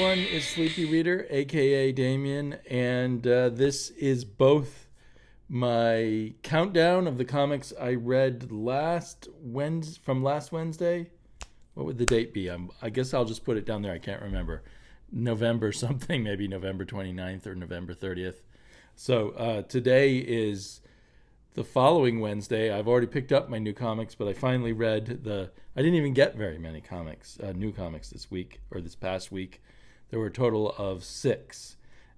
everyone. It's Sleepy Reader, aka Damien, and this is both my countdown of the comics I read last Wednesday. What would the date be? I guess I'll just put it down there. I can't remember. November something, maybe November 29th or November 30th. So today is the following Wednesday. I've already picked up my new comics, but I finally read I didn't even get very many comics, new comics this week, or this past week. There were a total of 6,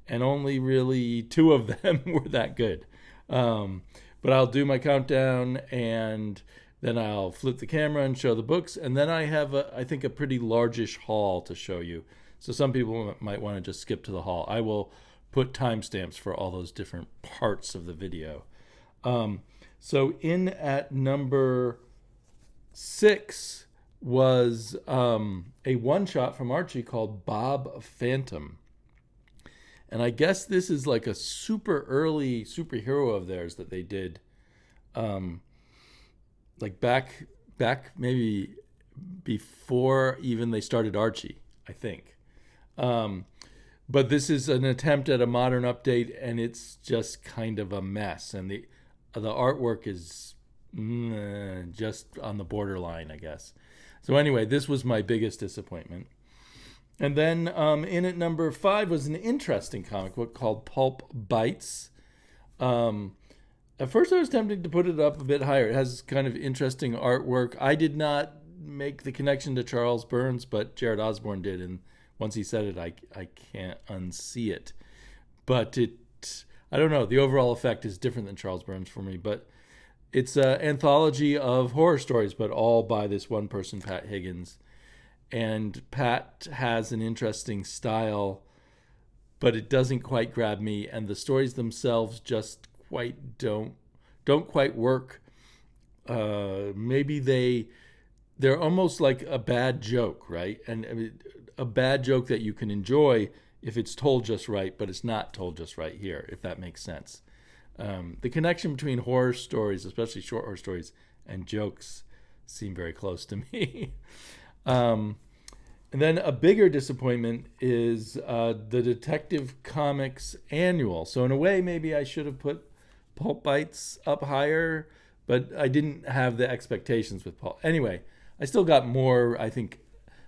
and only really 2 of them were that good. But I'll do my countdown, and then I'll flip the camera and show the books, and then I have, I think, a pretty largish haul to show you. So some people might want to just skip to the haul. I will put timestamps for all those different parts of the video. So in at number 6 was a one-shot from Archie called Bob Phantom. And I guess this is like a super early superhero of theirs that they did like back maybe before even they started Archie, I think. But this is an attempt at a modern update, and it's just kind of a mess. And the artwork is just on the borderline, I guess. So anyway, this was my biggest disappointment. And then in at number 5 was an interesting comic book called Pulp Bites. At first I was tempted to put it up a bit higher. It has kind of interesting artwork. I did not make the connection to Charles Burns, but Jared Osborne did. And once he said it, I can't unsee it. But I don't know. The overall effect is different than Charles Burns for me. But it's an anthology of horror stories, but all by this one person, Pat Higgins. And Pat has an interesting style, but it doesn't quite grab me. And the stories themselves just don't quite work. Maybe they're almost like a bad joke, right? And I mean, a bad joke that you can enjoy if it's told just right, but it's not told just right here, if that makes sense. The connection between horror stories, especially short horror stories, and jokes seem very close to me. And then a bigger disappointment is the Detective Comics Annual. So in a way, maybe I should have put Pulp Bites up higher, but I didn't have the expectations with Pulp. Anyway, I still got more, I think,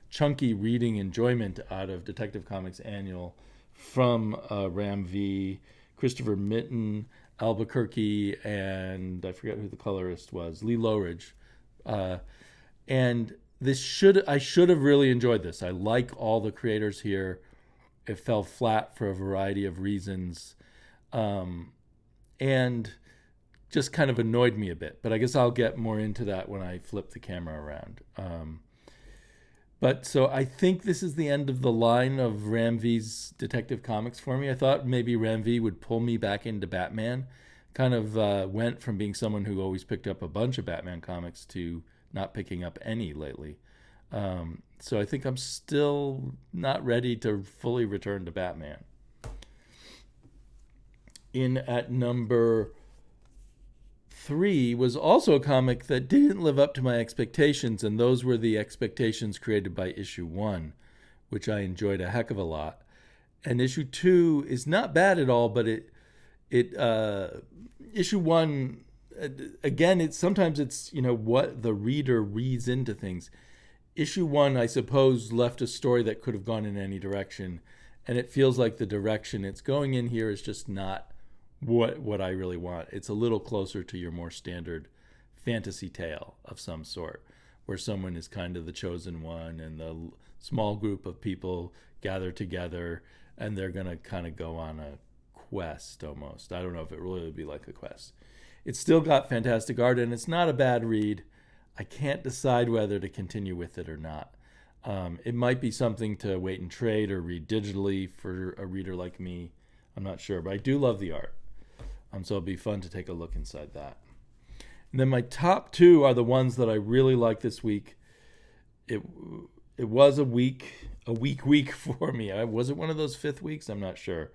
chunky reading enjoyment out of Detective Comics Annual from Ram V, Christopher Mitten, Albuquerque, and I forget who the colorist was, Lee Lowridge. And I should have really enjoyed this. I like all the creators here. It fell flat for a variety of reasons. And just kind of annoyed me a bit. But I guess I'll get more into that when I flip the camera around. But so I think this is the end of the line of Ram V's Detective Comics for me. I thought maybe Ram V would pull me back into Batman. Kind of went from being someone who always picked up a bunch of Batman comics to not picking up any lately. So I think I'm still not ready to fully return to Batman. In at number 3 was also a comic that didn't live up to my expectations, and those were the expectations created by issue 1, which I enjoyed a heck of a lot. And issue 2 is not bad at all, but issue 1, again, sometimes it's what the reader reads into things. Issue 1, I suppose, left a story that could have gone in any direction, and it feels like the direction it's going in here is just not what I really want. It's a little closer to your more standard fantasy tale of some sort, where someone is kind of the chosen one, and the small group of people gather together, and they're going to kind of go on a quest almost. I don't know if it really would be like a quest. It's still got fantastic art, and it's not a bad read. I can't decide whether to continue with it or not. It might be something to wait and trade or read digitally for a reader like me. I'm not sure, but I do love the art. So it'll be fun to take a look inside that. And then my top 2 are the ones that I really like this week. It was a week for me. Was it one of those 5th weeks? I'm not sure.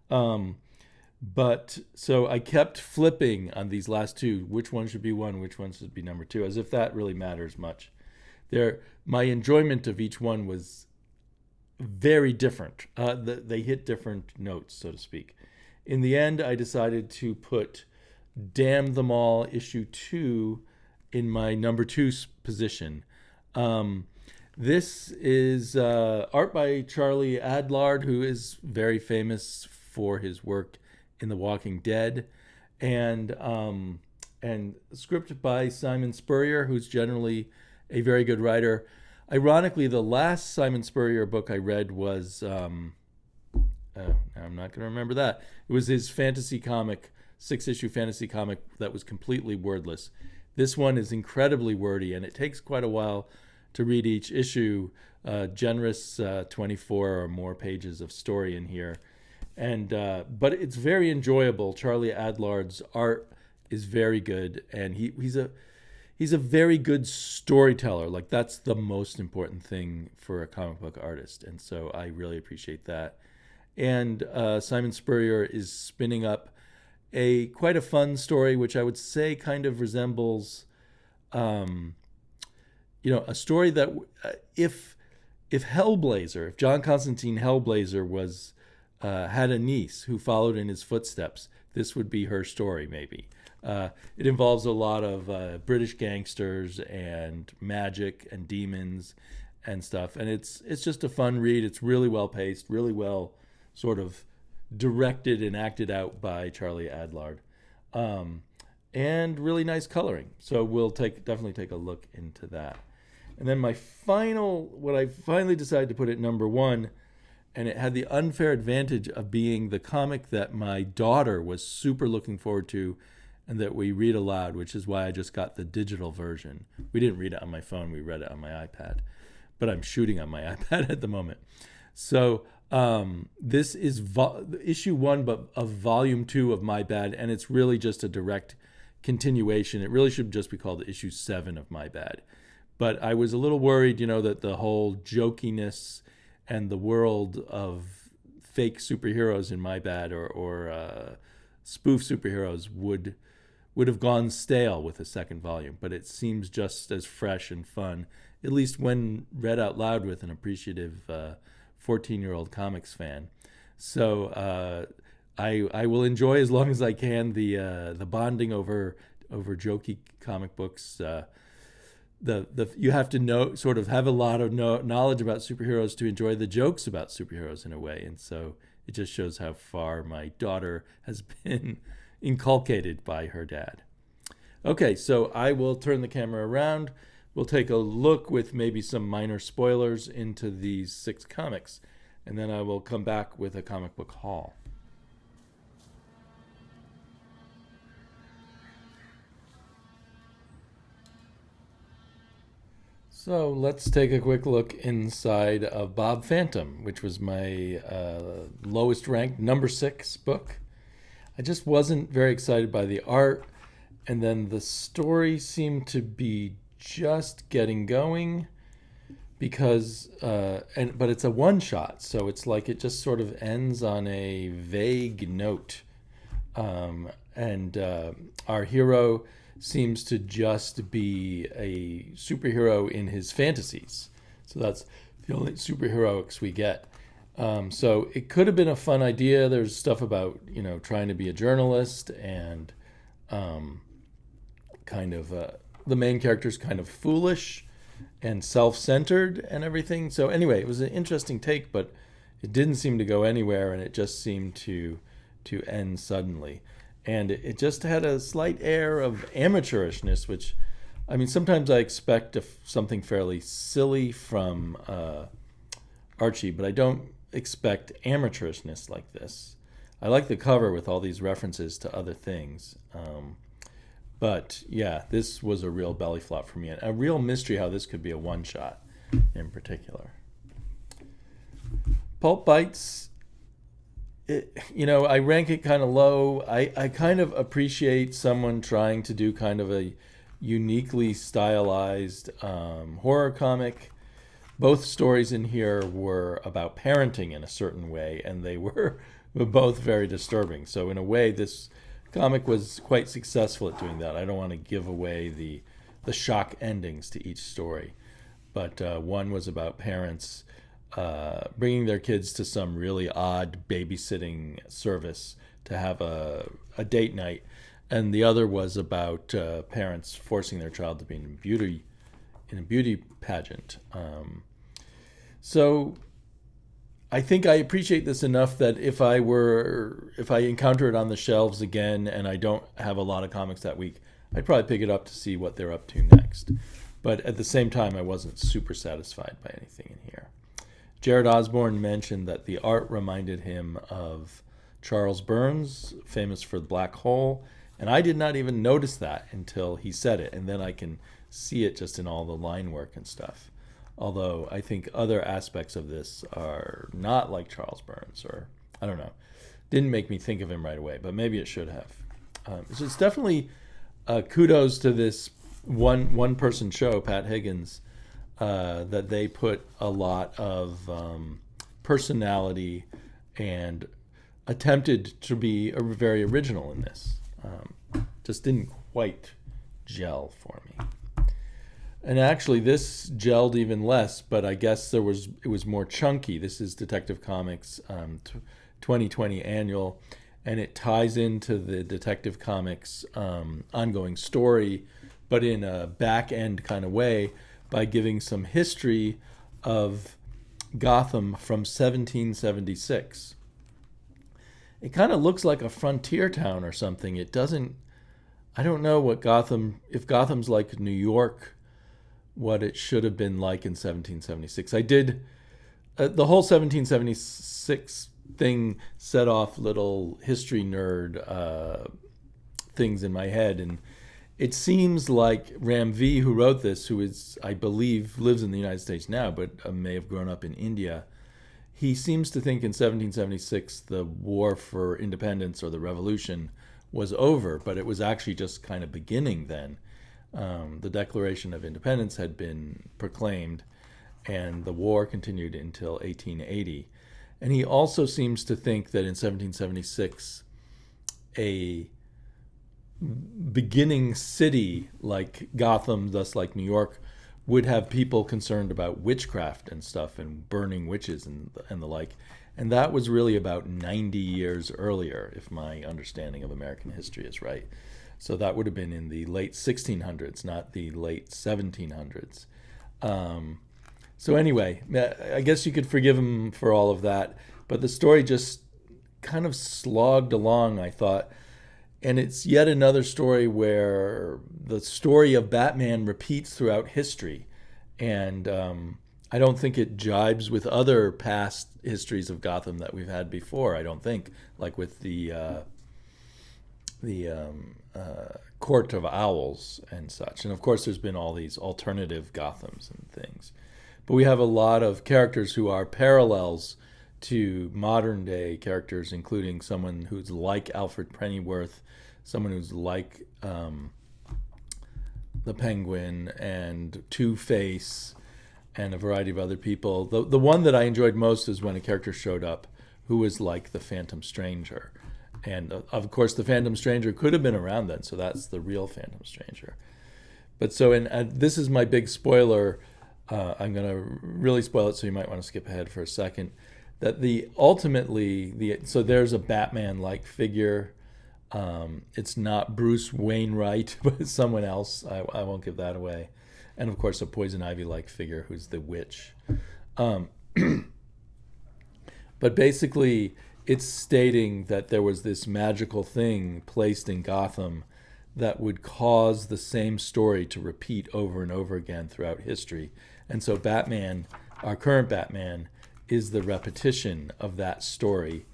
But so I kept flipping on these last 2. Which one should be 1? Which one should be number 2? As if that really matters much. My enjoyment of each one was very different. They hit different notes, so to speak. In the end, I decided to put Damn Them All issue 2 in my number 2 position. Um, this is art by Charlie Adlard, who is very famous for his work in The Walking Dead, and script by Simon Spurrier, who's generally a very good writer. Ironically, the last Simon Spurrier book I read was I'm not going to remember that. It was his fantasy comic, 6-issue fantasy comic that was completely wordless. This one is incredibly wordy, and it takes quite a while to read each issue. Generous 24 or more pages of story in here, and but it's very enjoyable. Charlie Adlard's art is very good, and he's a very good storyteller. Like, that's the most important thing for a comic book artist, and so I really appreciate that. And Simon Spurrier is spinning up quite a fun story, which I would say kind of resembles, a story that if Hellblazer, if John Constantine Hellblazer was had a niece who followed in his footsteps, this would be her story, maybe. It involves a lot of British gangsters and magic and demons and stuff, and it's just a fun read. It's really well paced, really well sort of directed and acted out by Charlie Adlard, and really nice coloring. So we'll definitely take a look into that. And then what I finally decided to put at number 1, and it had the unfair advantage of being the comic that my daughter was super looking forward to and that we read aloud, which is why I just got the digital version. We didn't read it on my phone, we read it on my iPad. But I'm shooting on my iPad at the moment. So this is issue 1 of volume 2 of My Bad, and it's really just a direct continuation. It really should just be called issue 7 of My Bad. But I was a little worried, that the whole jokiness and the world of fake superheroes in My Bad or spoof superheroes would have gone stale with a second volume. But it seems just as fresh and fun, at least when read out loud with an appreciative 14-year-old comics fan. So I will enjoy as long as I can the bonding over jokey comic books. You have to sort of have a lot of knowledge about superheroes to enjoy the jokes about superheroes in a way, and so it just shows how far my daughter has been inculcated by her dad. Okay, so I will turn the camera around. We'll take a look with maybe some minor spoilers into these 6 comics, and then I will come back with a comic book haul. So let's take a quick look inside of Bob Phantom, which was my lowest ranked number 6 book. I just wasn't very excited by the art, and then the story seemed to be just getting going because but it's a one shot, so it's like it just sort of ends on a vague note, and our hero seems to just be a superhero in his fantasies. So that's the only superheroics we get. So it could have been a fun idea. There's stuff about, trying to be a journalist, and kind of the main character's kind of foolish and self-centered and everything. So anyway, it was an interesting take, but it didn't seem to go anywhere, and it just seemed to end suddenly. And it just had a slight air of amateurishness, which, I mean, sometimes I expect something fairly silly from Archie, but I don't expect amateurishness like this. I like the cover with all these references to other things. But yeah, this was a real belly flop for me, and a real mystery how this could be a one-shot in particular. Pulp Bites, I rank it kind of low. I kind of appreciate someone trying to do kind of a uniquely stylized horror comic. Both stories in here were about parenting in a certain way, and they were both very disturbing. So in a way, this comic was quite successful at doing that. I don't want to give away the shock endings to each story, but one was about parents bringing their kids to some really odd babysitting service to have a date night, and the other was about parents forcing their child to be in a beauty pageant. So I think I appreciate this enough that if I encounter it on the shelves again and I don't have a lot of comics that week, I'd probably pick it up to see what they're up to next. But at the same time, I wasn't super satisfied by anything in here. Jared Osborne mentioned that the art reminded him of Charles Burns, famous for The Black Hole, and I did not even notice that until he said it, and then I can see it just in all the line work and stuff. Although I think other aspects of this are not like Charles Burns, or I don't know. Didn't make me think of him right away, but maybe it should have. So it's definitely kudos to this one person show, Pat Higgins, that they put a lot of personality and attempted to be very original in this. Just didn't quite gel for me. And actually, this gelled even less, but I guess it was more chunky. This is Detective Comics 2020 annual, and it ties into the Detective Comics ongoing story, but in a back-end kind of way by giving some history of Gotham from 1776. It kind of looks like a frontier town or something. It doesn't, I don't know if Gotham's like New York, what it should have been like in 1776. I did, the whole 1776 thing set off little history nerd things in my head. And it seems like Ram V, who wrote this, who is, I believe, lives in the United States now, but may have grown up in India, he seems to think in 1776 the war for independence or the revolution was over, but it was actually just kind of beginning then. The Declaration of Independence had been proclaimed, and the war continued until 1880. And he also seems to think that in 1776, a beginning city like Gotham, thus like New York, would have people concerned about witchcraft and stuff and burning witches and the like. And that was really about 90 years earlier, if my understanding of American history is right. So that would have been in the late 1600s, not the late 1700s. So anyway, I guess you could forgive him for all of that. But the story just kind of slogged along, I thought. And it's yet another story where the story of Batman repeats throughout history. And I don't think it jibes with other past histories of Gotham that we've had before, I don't think. Like with the Court of Owls and such. And of course, there's been all these alternative Gothams and things. But we have a lot of characters who are parallels to modern day characters, including someone who's like Alfred Pennyworth, someone who's like the Penguin and Two-Face and a variety of other people. The one that I enjoyed most is when a character showed up who was like the Phantom Stranger. And of course, the Phantom Stranger could have been around then, so that's the real Phantom Stranger. But so, this is my big spoiler. I'm going to really spoil it, so you might want to skip ahead for a second. That so there's a Batman-like figure. It's not Bruce Wainwright, but it's someone else. I won't give that away. And of course, a Poison Ivy-like figure who's the witch. But basically, it's stating that there was this magical thing placed in Gotham that would cause the same story to repeat over and over again throughout history. And so Batman, our current Batman, is the repetition of that story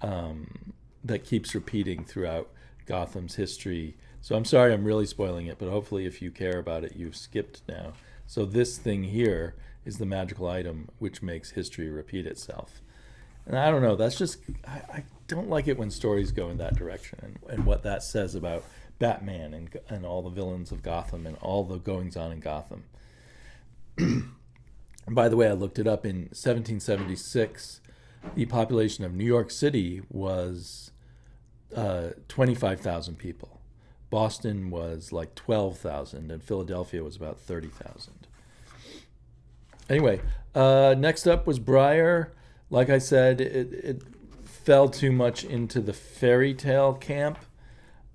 that keeps repeating throughout Gotham's history. So I'm sorry I'm really spoiling it, but hopefully if you care about it, you've skipped now. So this thing here is the magical item which makes history repeat itself. And I don't know, that's just, I don't like it when stories go in that direction and what that says about Batman and all the villains of Gotham and all the goings on in Gotham. By the way, I looked it up. In 1776, the population of New York City was 25,000 people. Boston was like 12,000, and Philadelphia was about 30,000. Anyway, next up was Briar. Like I said, it fell too much into the fairy tale camp.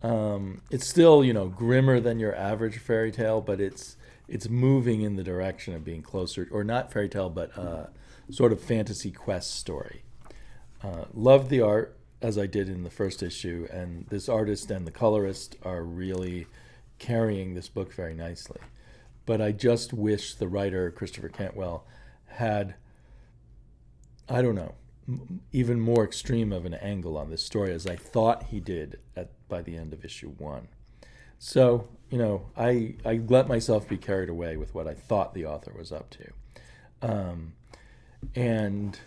It's still, grimmer than your average fairy tale, but it's moving in the direction of being closer, or not fairy tale, but sort of fantasy quest story. Loved the art as I did in the first issue, and this artist and the colorist are really carrying this book very nicely. But I just wish the writer, Christopher Cantwell, had, I don't know, even more extreme of an angle on this story as I thought he did by the end of issue 1. So, I let myself be carried away with what I thought the author was up to. And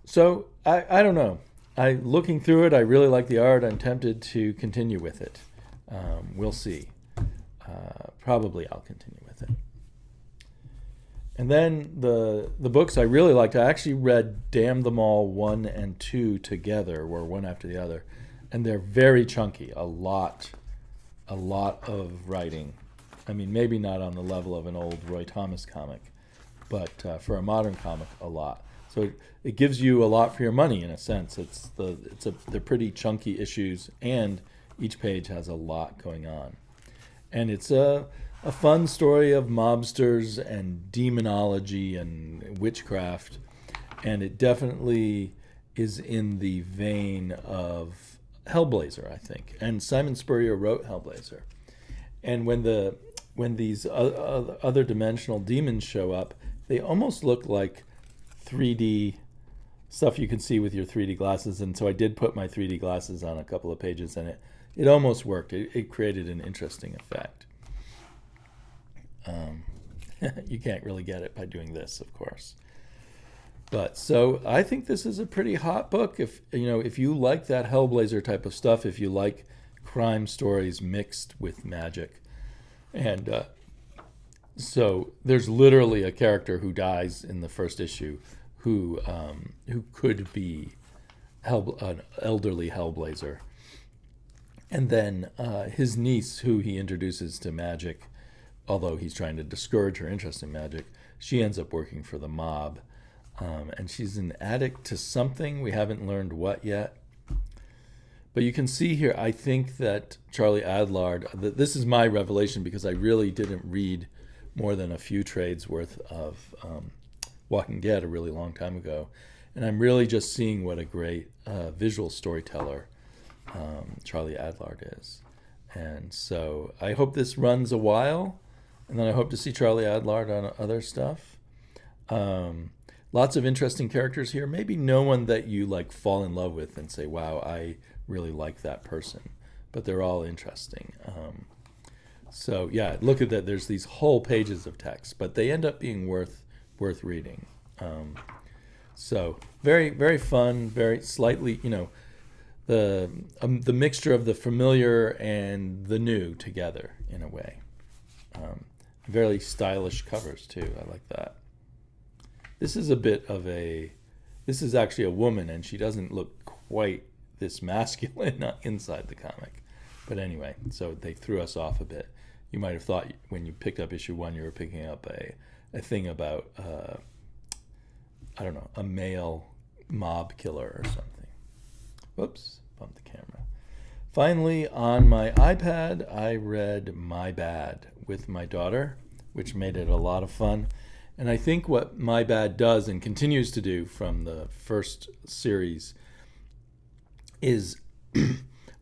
so, I don't know. Looking through it, I really like the art. I'm tempted to continue with it. We'll see. Probably I'll continue with it. And then the books I really liked, I actually read Damn Them All 1 and 2 together, or one after the other, and they're very chunky. A lot of writing. I mean, maybe not on the level of an old Roy Thomas comic, but for a modern comic, a lot. So it gives you a lot for your money in a sense. They're pretty chunky issues, and each page has a lot going on. And it's a fun story of mobsters and demonology and witchcraft, and it definitely is in the vein of Hellblazer, I think. And Simon Spurrier wrote Hellblazer. And when these other dimensional demons show up, they almost look like 3D stuff you can see with your 3D glasses. And so I did put my 3D glasses on a couple of pages, and it almost worked. It created an interesting effect. You can't really get it by doing this, of course. But so I think this is a pretty hot book. If you like that Hellblazer type of stuff, if you like crime stories mixed with magic, and so there's literally a character who dies in the first issue who could be an elderly Hellblazer, and then his niece, who he introduces to magic, although he's trying to discourage her interest in magic, she ends up working for the mob. And she's an addict to something. We haven't learned what yet. But you can see here, I think that Charlie Adlard, this is my revelation because I really didn't read more than a few trades worth of Walking Dead a really long time ago. And I'm really just seeing what a great visual storyteller Charlie Adlard is. And so I hope this runs a while. And then I hope to see Charlie Adlard on other stuff. Lots of interesting characters here. Maybe no one that you fall in love with and say, wow, I really like that person. But they're all interesting. So yeah, look at that. There's these whole pages of text, but they end up being worth reading. So very, very fun, very slightly, the mixture of the familiar and the new together in a way. Very stylish covers too. I like that. This is this is actually a woman, and she doesn't look quite this masculine inside the comic. But anyway, so they threw us off a bit. You might have thought when you picked up issue 1, you were picking up a thing about, I don't know, a male mob killer or something. Whoops, bumped the camera. Finally, on my iPad, I read My Bad with my daughter, which made it a lot of fun. And I think what My Bad does and continues to do from the first series is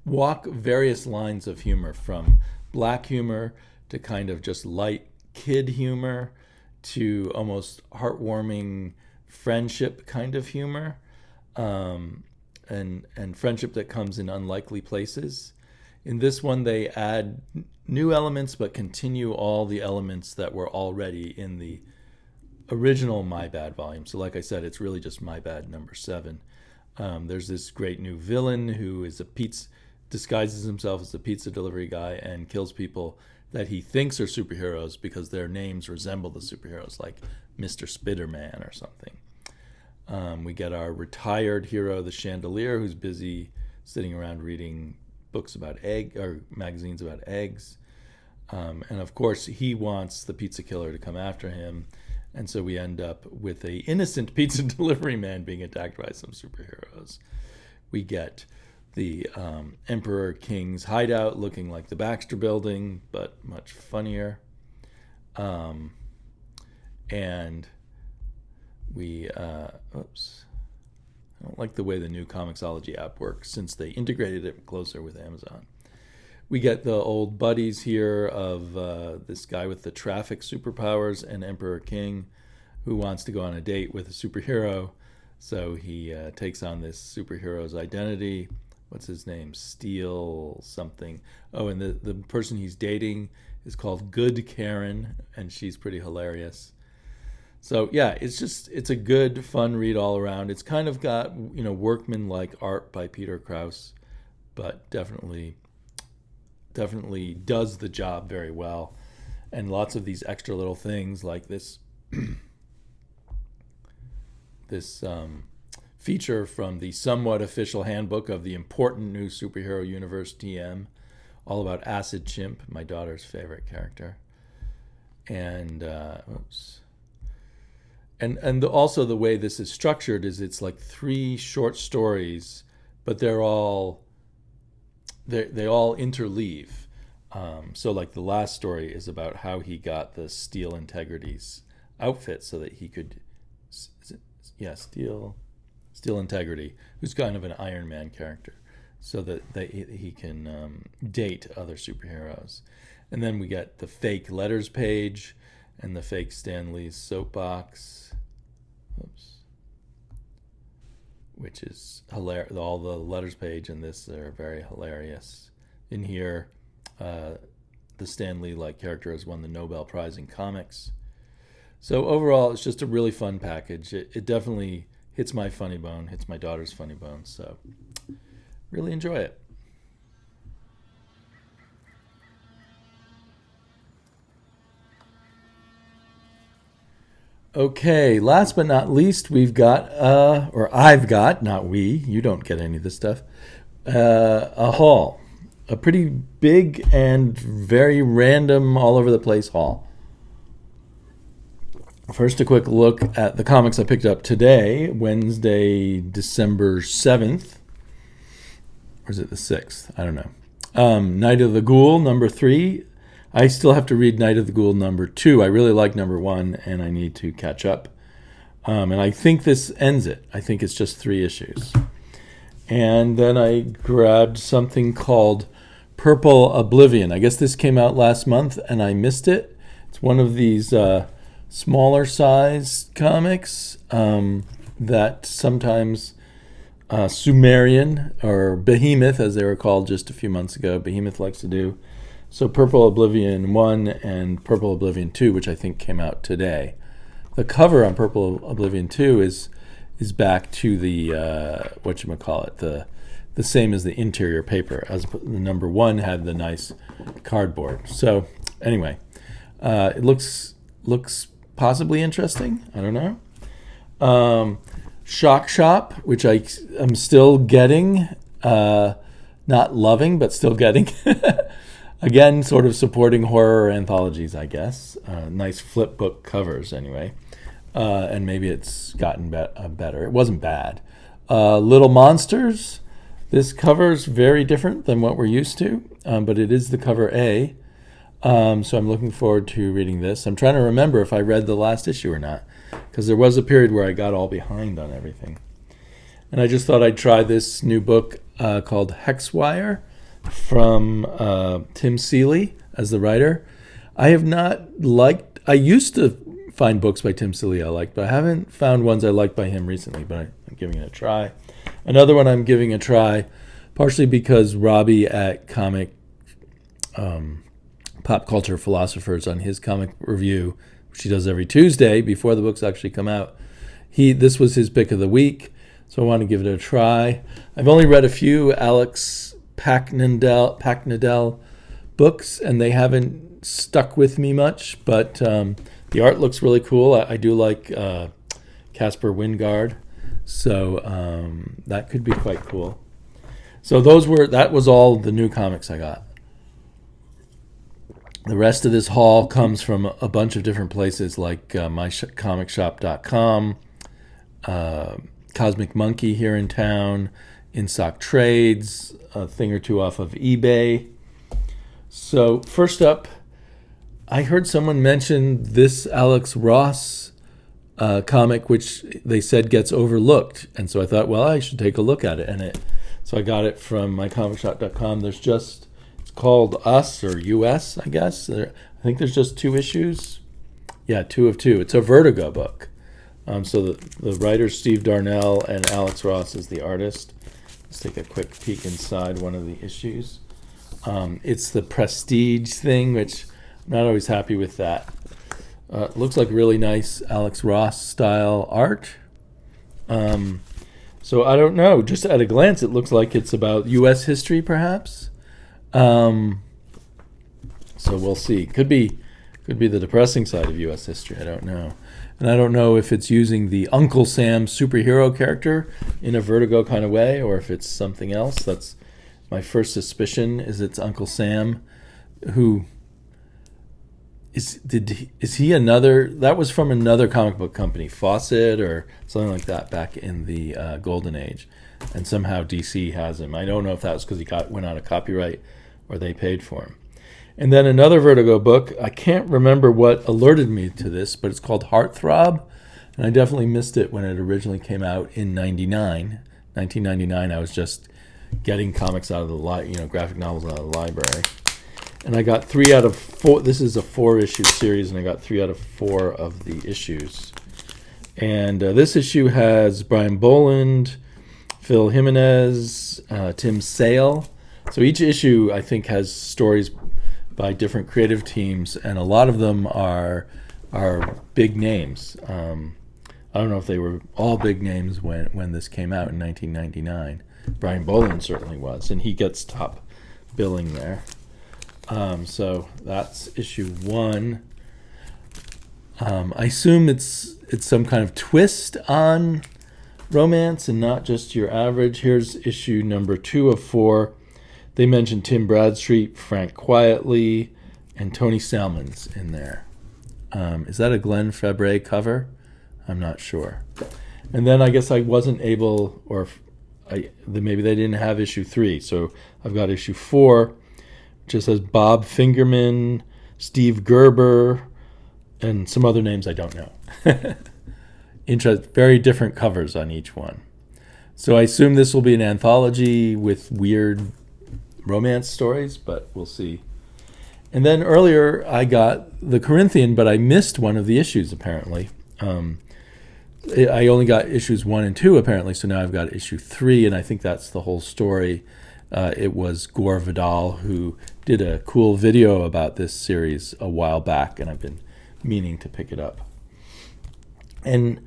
walk various lines of humor, from black humor to kind of just light kid humor to almost heartwarming friendship kind of humor, and friendship that comes in unlikely places. In this one, they add new elements but continue all the elements that were already in the original My Bad volume. So like I said, it's really just My Bad number 7. There's this great new villain who is disguises himself as a pizza delivery guy and kills people that he thinks are superheroes because their names resemble the superheroes, like Mr. Spider-Man or something. We get our retired hero, the Chandelier, who's busy sitting around reading books about magazines about eggs. And of course, he wants the pizza killer to come after him. And so we end up with a innocent pizza delivery man being attacked by some superheroes. We get the Emperor King's hideout looking like the Baxter Building, but much funnier. And we, oops. I don't like the way the new Comixology app works since they integrated it closer with Amazon. We get the old buddies here of this guy with the traffic superpowers and Emperor King who wants to go on a date with a superhero. So he takes on this superhero's identity. What's his name? Steel something. Oh, and the person he's dating is called Good Karen, and she's pretty hilarious. So yeah, it's a good, fun read all around. It's kind of got, workman-like art by Peter Krause, but definitely does the job very well. And lots of these extra little things like this this feature from the somewhat official handbook of the important new superhero universe TM, all about Acid Chimp, my daughter's favorite character. And also the way this is structured is it's like 3 short stories, but they all interleave. So like the last story is about how he got the Steel Integrity's outfit so that he could, Steel Integrity, who's kind of an Iron Man character, so that he can date other superheroes. And then we get the fake letters page and the fake Stan Lee's soapbox, which is hilarious. All the letters page in this are very hilarious. In here, the Stan Lee-like character has won the Nobel Prize in comics. So overall, it's just a really fun package. It definitely hits my funny bone, hits my daughter's funny bone. So really enjoy it. Okay, last but not least, we've got, or I've got, not we, you don't get any of this stuff, a haul. A pretty big and very random, all over the place haul. First, a quick look at the comics I picked up today, Wednesday, December 7th. Or is it the 6th? I don't know. Night of the Ghoul, number 3. I still have to read Night of the Ghoul number 2. I really like number 1, and I need to catch up. And I think this ends it. I think it's just 3 issues. And then I grabbed something called Purple Oblivion. I guess this came out last month, and I missed it. It's one of these smaller size comics that sometimes Sumerian, or Behemoth, as they were called just a few months ago, Behemoth likes to do. So Purple Oblivion 1 and Purple Oblivion 2, which I think came out today. The cover on Purple Oblivion 2 is back to the, the same as the interior paper, as the number 1 had the nice cardboard. So anyway, it looks possibly interesting. I don't know. Shock Shop, which I'm still getting, not loving, but still getting. Again, sort of supporting horror anthologies, I guess. Nice flip book covers, anyway. And maybe it's gotten better. It wasn't bad. Little Monsters. This cover's very different than what we're used to, but it is the cover A. So I'm looking forward to reading this. I'm trying to remember if I read the last issue or not, because there was a period where I got all behind on everything. And I just thought I'd try this new book called Hexwire from Tim Seeley as the writer. I used to find books by Tim Seeley I liked, but I haven't found ones I liked by him recently, but I'm giving it a try. Another one I'm giving a try, partially because Robbie at Comic Pop Culture Philosophers on his comic review, which he does every Tuesday before the books actually come out, this was his pick of the week, so I want to give it a try. I've only read a few Alex Packnadell books, and they haven't stuck with me much, but the art looks really cool. I do like Casper Wingard, so that could be quite cool. So that was all the new comics I got. The rest of this haul comes from a bunch of different places like mycomicshop.com, Cosmic Monkey here in town, In Stock Trades, a thing or two off of eBay. So first up, I heard someone mention this Alex Ross comic, which they said gets overlooked. And so I thought, well, I should take a look at it. So I got it from mycomicshop.com. It's called Us or US, I guess. I think there's just 2 issues. Yeah, 2 of 2. It's a Vertigo book. So the writer's Steve Darnell and Alex Ross is the artist. Let's take a quick peek inside one of the issues. It's the prestige thing, which I'm not always happy with that. It looks like really nice Alex Ross style art. So I don't know. Just at a glance, it looks like it's about U.S. history, perhaps. So we'll see. Could be the depressing side of U.S. history. I don't know. And I don't know if it's using the Uncle Sam superhero character in a Vertigo kind of way, or if it's something else. That's my first suspicion. Is it's Uncle Sam, who is he another? That was from another comic book company, Fawcett or something like that, back in the Golden Age, and somehow DC has him. I don't know if that was because he went out of copyright or they paid for him. And then another Vertigo book, I can't remember what alerted me to this, but it's called Heartthrob, and I definitely missed it when it originally came out in 1999. I was just getting comics out of the graphic novels out of the library. And I got 3 out of 4. This is a 4-issue series, and I got 3 out of 4 of the issues. And this issue has Brian Boland, Phil Jimenez, Tim Sale. So each issue, I think, has stories by different creative teams, and a lot of them are big names. I don't know if they were all big names when this came out in 1999. Brian Boland certainly was, and he gets top billing there. So that's issue 1. I assume it's some kind of twist on romance and not just your average. Here's issue number 2 of 4. They mentioned Tim Bradstreet, Frank Quietly, and Tony Salmon's in there. Is that a Glenn Fabry cover? I'm not sure. And then I guess I wasn't able, maybe they didn't have issue 3. So I've got issue 4, which just says Bob Fingerman, Steve Gerber, and some other names I don't know. Very different covers on each one. So I assume this will be an anthology with weird romance stories, but we'll see. And then earlier I got the Corinthian, but I missed one of the issues apparently. I only got issues 1 and 2 apparently, so now I've got issue 3, and I think that's the whole story. It was Gore Vidal who did a cool video about this series a while back, and I've been meaning to pick it up. And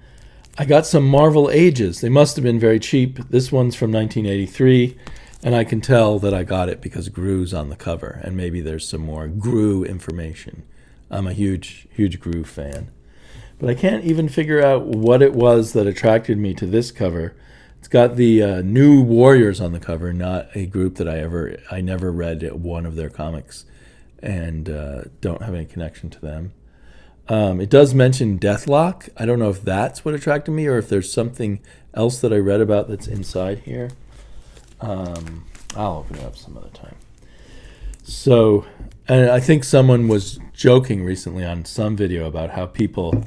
I got some Marvel Ages. They must have been very cheap. This one's from 1983. And I can tell that I got it because Gru's on the cover, and maybe there's some more Gru information. I'm a huge, huge Gru fan. But I can't even figure out what it was that attracted me to this cover. It's got the New Warriors on the cover, not a group that I never read one of their comics, and don't have any connection to them. It does mention Deathlock. I don't know if that's what attracted me, or if there's something else that I read about that's inside here. I'll open it up some other time. So, and I think someone was joking recently on some video about how people,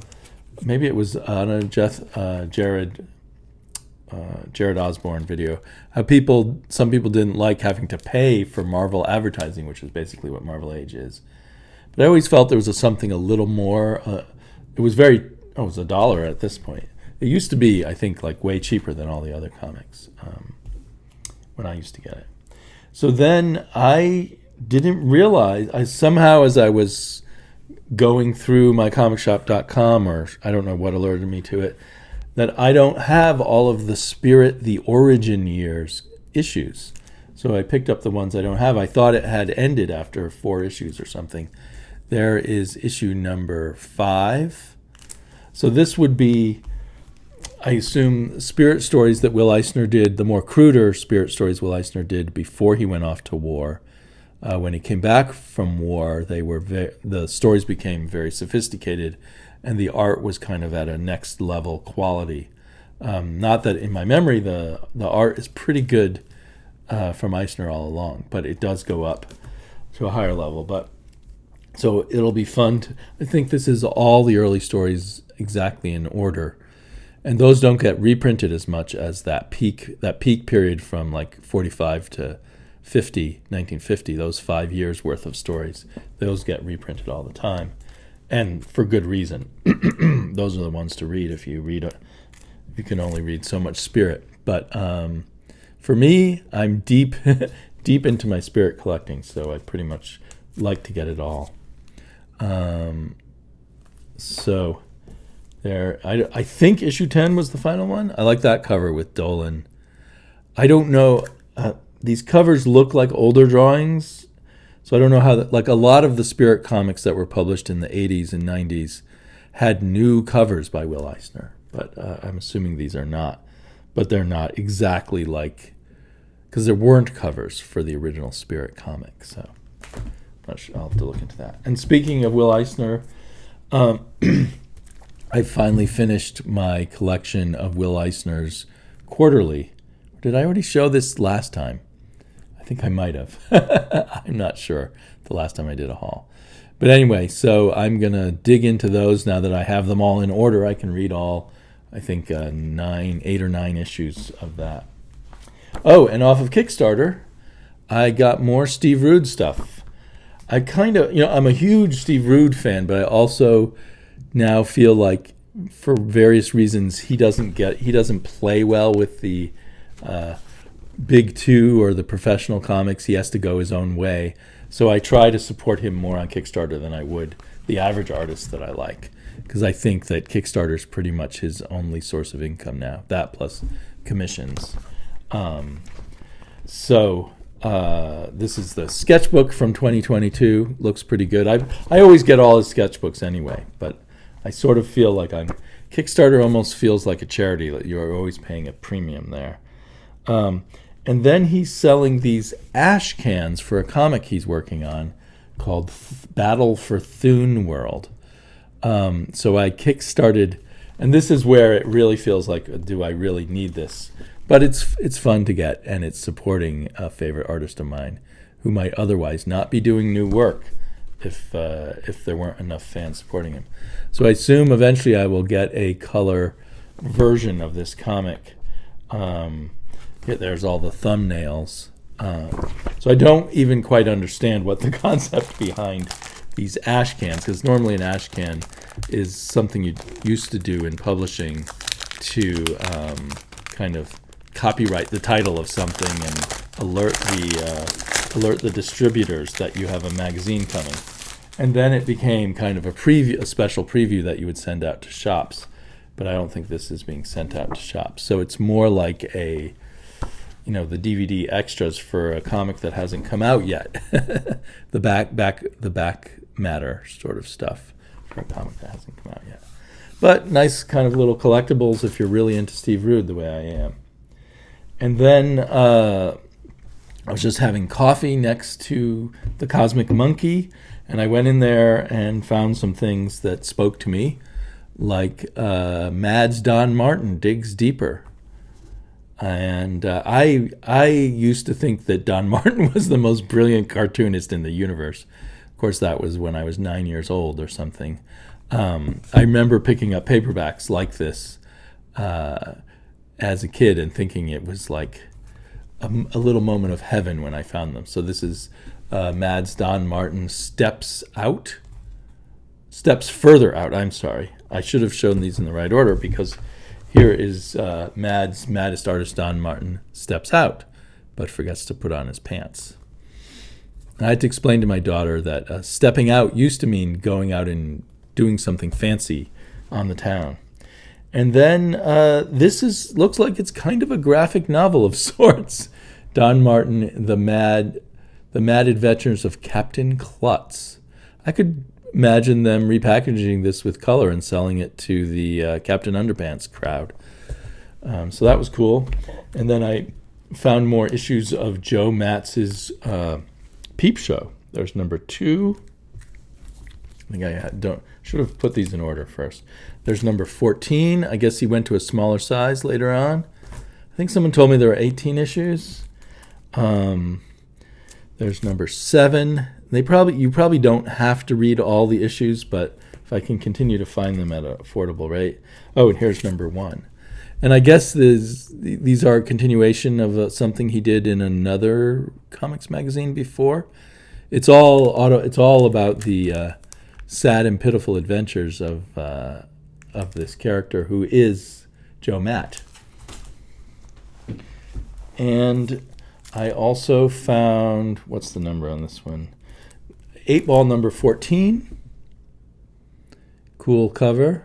maybe it was on a Jared Osborne video, how some people didn't like having to pay for Marvel advertising, which is basically what Marvel Age is. But I always felt there was something a little more. It was $1 at this point. It used to be, I think, like way cheaper than all the other comics. When I used to get it. So then I didn't realize, somehow as I was going through mycomicshop.com, or I don't know what alerted me to it, that I don't have all of the Spirit, the Origin Years issues. So I picked up the ones I don't have. I thought it had ended after 4 issues or something. There is issue number 5. So this would be, I assume, Spirit stories that Will Eisner did, the more cruder Spirit stories Will Eisner did before he went off to war. When he came back from war, the stories became very sophisticated, and the art was kind of at a next level quality. Not that in my memory the art is pretty good from Eisner all along, but it does go up to a higher level. But so it'll be fun. I think this is all the early stories exactly in order, and those don't get reprinted as much as that peak period from like 45 to 1950. Those 5 years worth of stories, those get reprinted all the time, and for good reason. Those are the ones to read if you can only read so much Spirit. But for me, I'm deep deep into my Spirit collecting, so I pretty much like to get it all. So there, I think issue 10 was the final one. I like that cover with Dolan. I don't know. These covers look like older drawings, so I don't know how. Like a lot of the Spirit comics that were published in the 80s and 90s had new covers by Will Eisner, but I'm assuming these are not. But they're not exactly like, because there weren't covers for the original Spirit comic, so I'll have to look into that. And speaking of Will Eisner, I finally finished my collection of Will Eisner's quarterly. Did I already show this last time? I think I might have. I'm not sure the last time I did a haul. But anyway, so I'm going to dig into those now that I have them all in order. I can read all, I think, 8 or 9 issues of that. Oh, and off of Kickstarter, I got more Steve Rude stuff. I kind of, I'm a huge Steve Rude fan, but I also now feel like for various reasons he doesn't play well with the big two or the professional comics. He has to go his own way. So I try to support him more on Kickstarter than I would the average artist that I like, because I think that Kickstarter is pretty much his only source of income now. That plus commissions. This is the sketchbook from 2022. Looks pretty good. I always get all his sketchbooks anyway, but I sort of feel like Kickstarter almost feels like a charity. That you're always paying a premium there. And then he's selling these ash cans for a comic he's working on called Battle for Thune World. So I kickstarted, and this is where it really feels like, do I really need this? But it's fun to get, and it's supporting a favorite artist of mine who might otherwise not be doing new work if there weren't enough fans supporting him. So I assume eventually I will get a color version of this comic. There's all the thumbnails. So I don't even quite understand what the concept behind these ash cans, because normally an ash can is something you used to do in publishing to kind of copyright the title of something and alert the distributors that you have a magazine coming. And then it became kind of a special preview that you would send out to shops. But I don't think this is being sent out to shops. So it's more like the DVD extras for a comic that hasn't come out yet. the back matter sort of stuff for a comic that hasn't come out yet. But nice kind of little collectibles if you're really into Steve Rude the way I am. And then I was just having coffee next to the Cosmic Monkey, and I went in there and found some things that spoke to me, like Mad's Don Martin Digs Deeper. And I used to think that Don Martin was the most brilliant cartoonist in the universe. Of course, that was when I was 9 years old or something. I remember picking up paperbacks like this as a kid and thinking it was like a little moment of heaven when I found them. So this is Mad's Don Martin Steps Further Out. I'm sorry. I should have shown these in the right order, because here is Mad's maddest artist Don Martin steps out, but forgets to put on his pants. I had to explain to my daughter that stepping out used to mean going out and doing something fancy on the town. And then looks like it's kind of a graphic novel of sorts. Don Martin, the Mad Adventures of Captain Klutz. I could imagine them repackaging this with color and selling it to the Captain Underpants crowd. So that was cool. And then I found more issues of Joe Matz's Peep Show. There's number 2. I think I should have put these in order first. There's number 14. I guess he went to a smaller size later on. I think someone told me there were 18 issues. There's number 7. You probably don't have to read all the issues, but if I can continue to find them at an affordable rate. Oh, and here's number 1. And I guess these are a continuation of something he did in another comics magazine before. It's all about the sad and pitiful adventures of this character who is Joe Matt. And I also found, what's the number on this one? 8-ball number 14. Cool cover.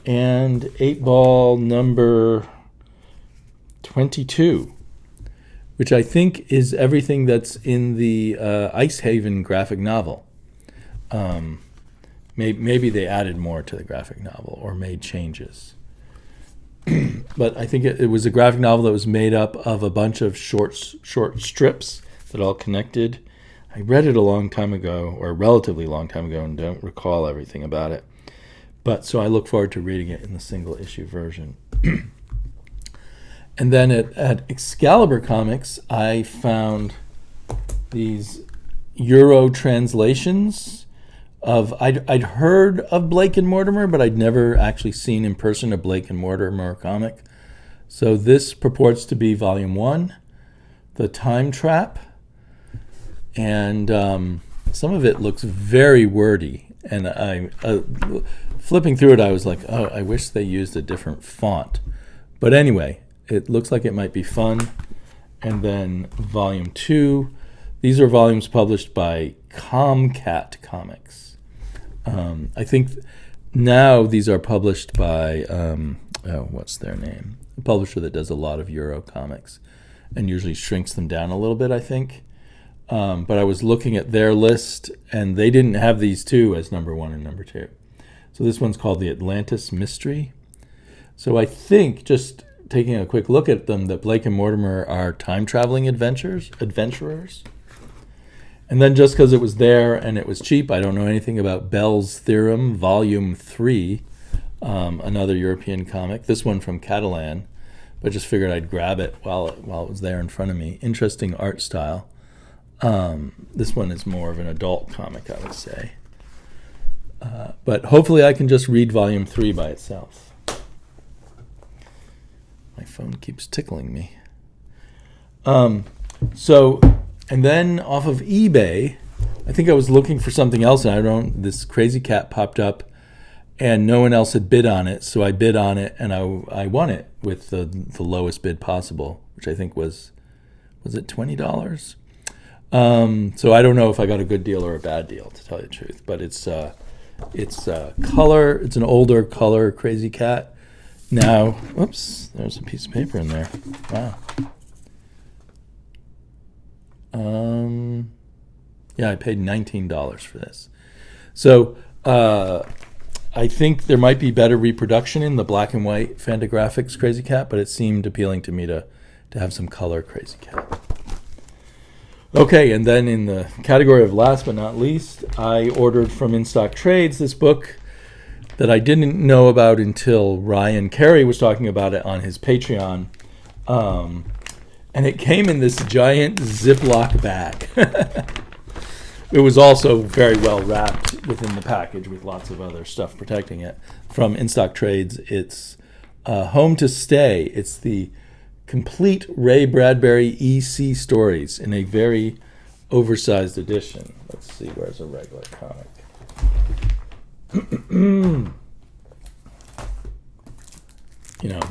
And 8-ball number 22, which I think is everything that's in the Ice Haven graphic novel. Maybe they added more to the graphic novel or made changes. But I think it was a graphic novel that was made up of a bunch of short strips that all connected. I read it a long time ago, or a relatively long time ago, and don't recall everything about it. But so I look forward to reading it in the single issue version. And then at Excalibur Comics, I found these Euro translations of, I'd heard of Blake and Mortimer, but I'd never actually seen in person a Blake and Mortimer comic. So this purports to be volume 1, The Time Trap, and some of it looks very wordy. And I flipping through it, I was like, oh, I wish they used a different font. But anyway, it looks like it might be fun. And then volume 2, these are volumes published by Comcat Comics. I think now these are published by, what's their name? A publisher that does a lot of Euro comics and usually shrinks them down a little bit, I think. But I was looking at their list, and they didn't have these two as number 1 and number 2. So this one's called The Atlantis Mystery. So I think, just taking a quick look at them, that Blake and Mortimer are time-traveling adventurers. And then just because it was there and it was cheap, I don't know anything about Bell's Theorem, Volume 3, another European comic. This one from Catalan, but just figured I'd grab it while it was there in front of me. Interesting art style. This one is more of an adult comic, I would say. But hopefully I can just read Volume 3 by itself. My phone keeps tickling me. And then off of eBay, I think I was looking for something else, and this Crazy Cat popped up, and no one else had bid on it, so I bid on it, and I won it with the lowest bid possible, which I think was it $20? So I don't know if I got a good deal or a bad deal, to tell you the truth, but it's color. It's an older color Crazy Cat. Now, whoops, there's a piece of paper in there. Wow. Yeah, I paid $19 for this. So I think there might be better reproduction in the black and white Fantagraphics Crazy Cat, but it seemed appealing to me to have some color Crazy Cat. Okay, and then in the category of last but not least, I ordered from In Stock Trades this book that I didn't know about until Ryan Carey was talking about it on his Patreon. And it came in this giant Ziploc bag. It was also very well wrapped within the package with lots of other stuff protecting it. From In Stock Trades, it's Home to Stay. It's the complete Ray Bradbury EC stories in a very oversized edition. Let's see, where's a regular comic?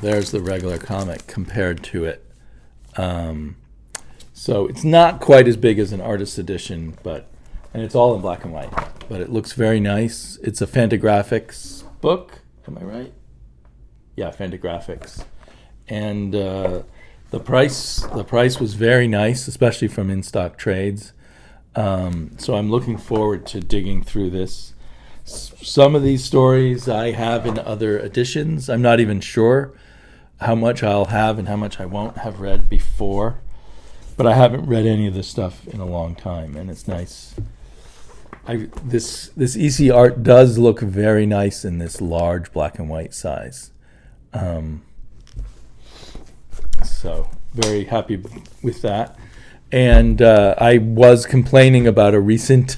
There's the regular comic compared to it. So it's not quite as big as an artist's edition, and it's all in black and white, but it looks very nice. It's a Fantagraphics book. Am I right? Yeah, Fantagraphics. And the price was very nice, especially from In Stock Trades. So I'm looking forward to digging through this. Some of these stories I have in other editions. I'm not even sure how much I'll have and how much I won't have read before. but I haven't read any of this stuff in a long time, and it's nice. This EC art does look very nice in this large black and white size. So very happy with that. And I was complaining about a recent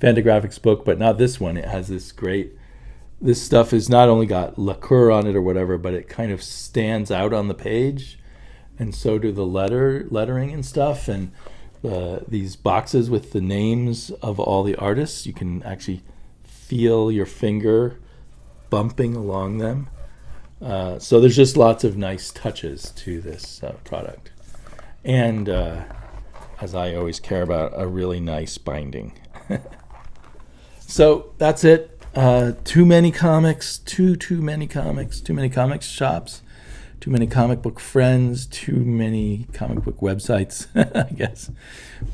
Fantagraphics book, but not this one. It has this great. This stuff has not only got lacquer on it or whatever, but it kind of stands out on the page, and so do the lettering and stuff. And these boxes with the names of all the artists, you can actually feel your finger bumping along them. So there's just lots of nice touches to this product. And as I always care about, a really nice binding. So that's it. Too many comics, too many comics, too many comics shops, too many comic book friends, too many comic book websites, I guess.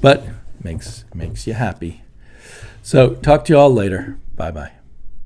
But makes you happy. So talk to you all later. Bye-bye.